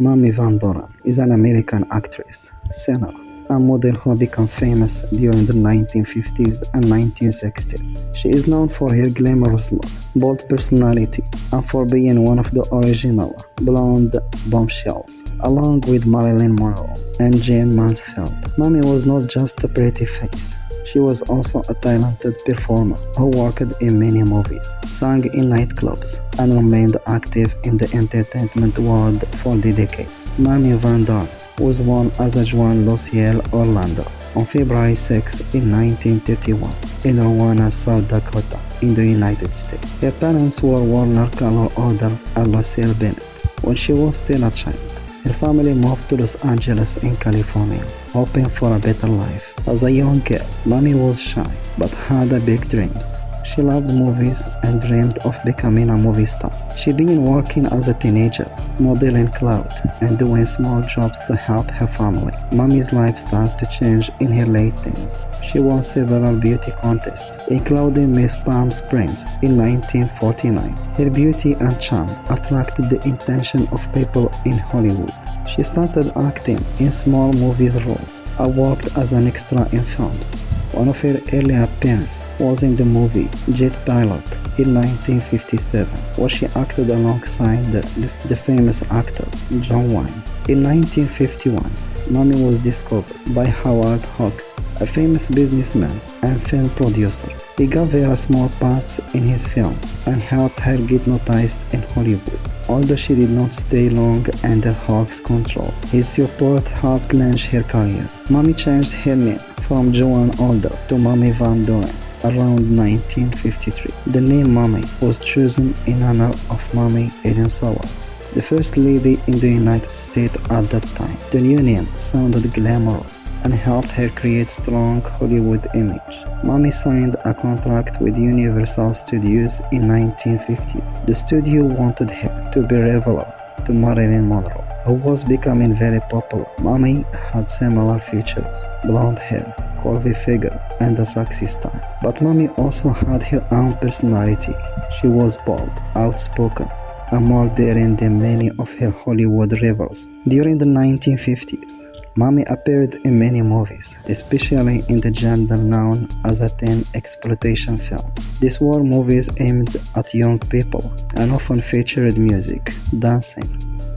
Mamie Van Doren is an American actress, singer, and model who became famous during the 1950s and 1960s. She is known for her glamorous look, bold personality, and for being one of the original blonde bombshells, along with Marilyn Monroe and Jayne Mansfield. Mamie was not just a pretty face. She was also a talented performer who worked in many movies, sang in nightclubs, and remained active in the entertainment world for decades. Mamie Van Doren was born as Joan Lucille Olander on February 6 in 1931 in Rowena, South Dakota, in the United States. Her parents were Warner Color Order and Lucille Bennett when she was still a child. Her family moved to Los Angeles in California, hoping for a better life. As a young girl, Mamie was shy but had big dreams. She loved movies and dreamed of becoming a movie star. She began working as a teenager, modeling clothes and doing small jobs to help her family. Mamie's life started to change in her late teens. She won several beauty contests, including Miss Palm Springs in 1949. Her beauty and charm attracted the attention of people in Hollywood. She started acting in small movies roles and worked as an extra in films. One of her early appearances was in the movie Jet Pilot in 1957, where she acted alongside the famous actor John Wayne. In 1951, Mamie was discovered by Howard Hawks, a famous businessman and film producer. He gave her small parts in his film and helped her get noticed in Hollywood. Although she did not stay long under Hawks' control, his support helped launch her career. Mamie changed her name from Joan Older to Mamie Van Doren around 1953. The name Mamie was chosen in honor of Mamie Ellen Soward, the first lady in the United States at that time. The new name sounded glamorous and helped her create strong Hollywood image. Mamie signed a contract with Universal Studios in 1950s. The studio wanted her to be rival to Marilyn Monroe, who was becoming very popular. Mamie had similar features, blonde hair, curvy figure, and a sexy style. But Mamie also had her own personality. She was bold, outspoken, and more daring than many of her Hollywood rivals. During the 1950s, Mamie appeared in many movies, especially in the genre known as teen exploitation films. These were movies aimed at young people and often featured music, dancing,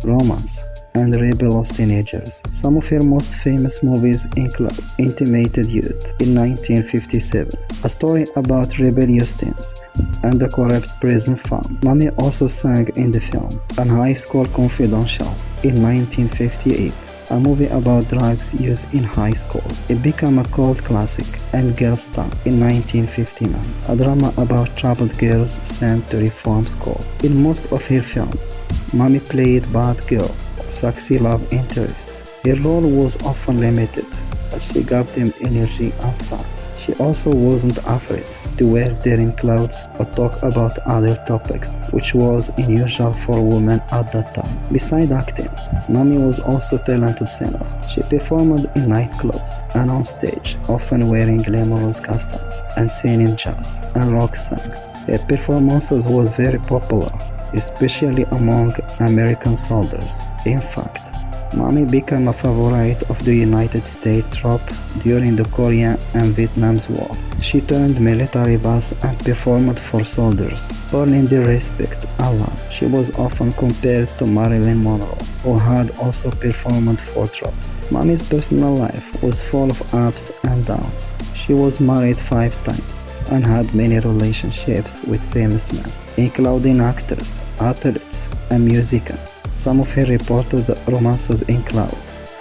romance, and rebellious teenagers. Some of her most famous movies include Intimated Youth in 1957, a story about rebellious teens and a corrupt prison farm. Mamie also sang in the film A High School Confidential in 1958, a movie about drugs use in high school. It became a cult classic and girl star in 1959, a drama about troubled girls sent to reform school. In most of her films, Mamie played bad girl or sexy love interest. Her role was often limited, but she gave them energy and fun. She also wasn't afraid to wear daring clothes or talk about other topics, which was unusual for women at that time. Besides acting, Mamie was also a talented singer. She performed in nightclubs and on stage, often wearing glamorous costumes and singing jazz and rock songs. Her performances was very popular, especially among American soldiers. In fact, Mamie became a favorite of the United States troops during the Korean and Vietnam's War. She turned military boss and performed for soldiers, earning their respect and love. She was often compared to Marilyn Monroe, who had also performed for troops. Mamie's personal life was full of ups and downs. She was married 5 times and had many relationships with famous men, including actors, athletes, and musicians. Some of her reported romances include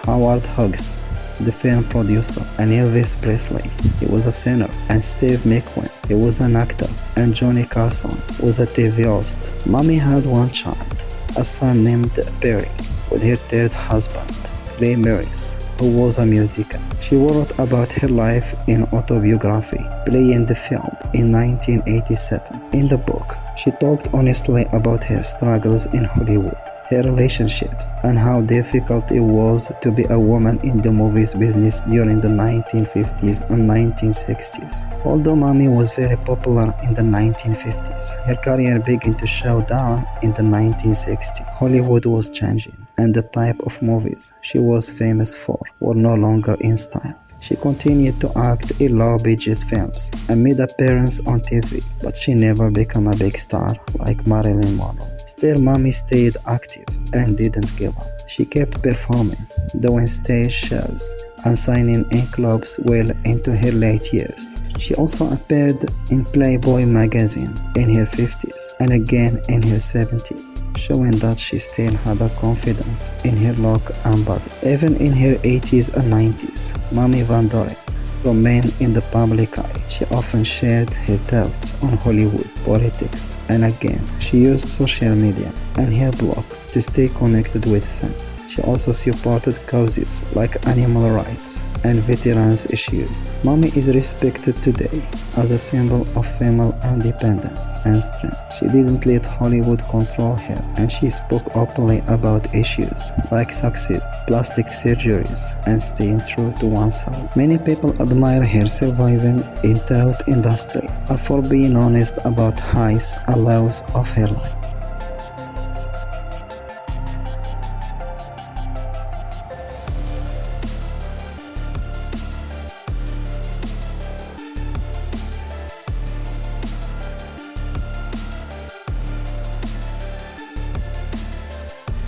Howard Hughes, the film producer, and Elvis Presley, he was a singer, and Steve McQueen, he was an actor, and Johnny Carson was a TV host. Mamie had one child, a son named Perry, with her third husband, Ray Maris, who was a musician. She wrote about her life in autobiography, Playing the Field, in 1987. In the book, she talked honestly about her struggles in Hollywood, her relationships, and how difficult it was to be a woman in the movies business during the 1950s and 1960s. Although Mamie was very popular in the 1950s, her career began to slow down in the 1960s. Hollywood was changing, and the type of movies she was famous for were no longer in style. She continued to act in low-budget films and made appearances on TV, but she never became a big star like Marilyn Monroe. Still, Mamie stayed active and didn't give up. She kept performing, doing stage shows, and signing in clubs well into her late years. She also appeared in Playboy magazine in her 50s and again in her 70s, showing that she still had a confidence in her look and body. Even in her 80s and 90s, Mamie Van Doren remained in the public eye. She often shared her thoughts on Hollywood, politics, and again, she used social media and her blog to stay connected with fans. She also supported causes like animal rights and veterans issues. Mamie is respected today as a symbol of female independence and strength. She didn't let Hollywood control her, and she spoke openly about issues like success, plastic surgeries, and staying true to oneself. Many people admire her surviving in the industry and for being honest about highs and lows of her life.